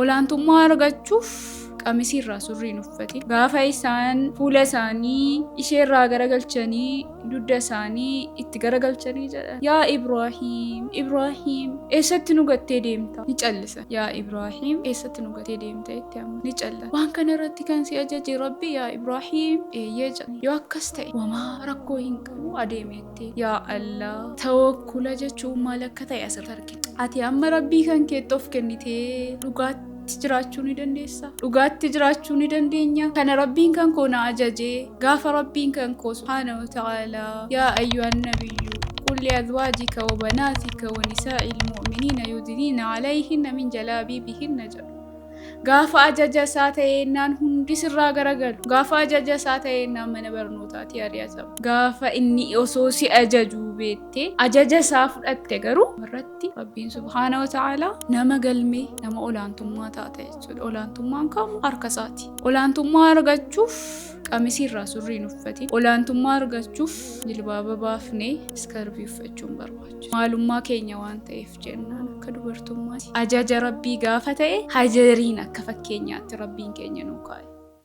olaantummaa argachuuf qamisiirraa surriin uffatin gaafa isaan fuula isaanii isheerraa garagalchanii dudda isaanii itti garagalchanii jedhan yaa Ibraahiim eessatti nu gattee deemta ni callisa yaa Ibraahiim eessatti nu gattee deemta itti amma ni callisa waan kana irratti kan si ajaje rabbi yaa Ibraahiim eeyyee jedhan yoo akkas ta'e wamaa rakkoo hin qabu adeemeetti yaa Allah tawakkula jechuun maal akka ta'e asirratti argina ati amma rabbii kan keetti of kennitee dhugaatti jiraachuu ni dandeessa dhugaatti jiraachuu ni dandeenya kana rabbiin kan koo na ajajee gaafa rabbiin kan koo subhaanahu wa ta'ala yaa ayyuhan nabiyyu qul li azwaajika wa banaatika wa nisaa'il mu'miniina yudniina alayhinna min jalaabiibihinna jedhu gaafa ajaja isaa ta'ennaan hundi sirraa garagalu gaafa ajaja isaa ta'ennaan mana barnootaatti ari'atamu gaafa inni osoo si ajajuu beettee ajaja isaa fudhatte garuu irratti rabbiin subhaanahu wa ta'ala nama galmee nama olaantummaa taate jechuudha olaantummaan kamuu harka isaati olaantummaa argachuuf qamisiirraa surriin uffatin olaantummaa argachuuf jilbaaba baafnee iskarbii uffachuun barbaachisa maalummaa keenya waan ta'eef jennaan akka dubartummaati ajaja rabbii gaafa ta'e hajariin akka fakkeenyaatti rabbiin keenya nuu kaa'e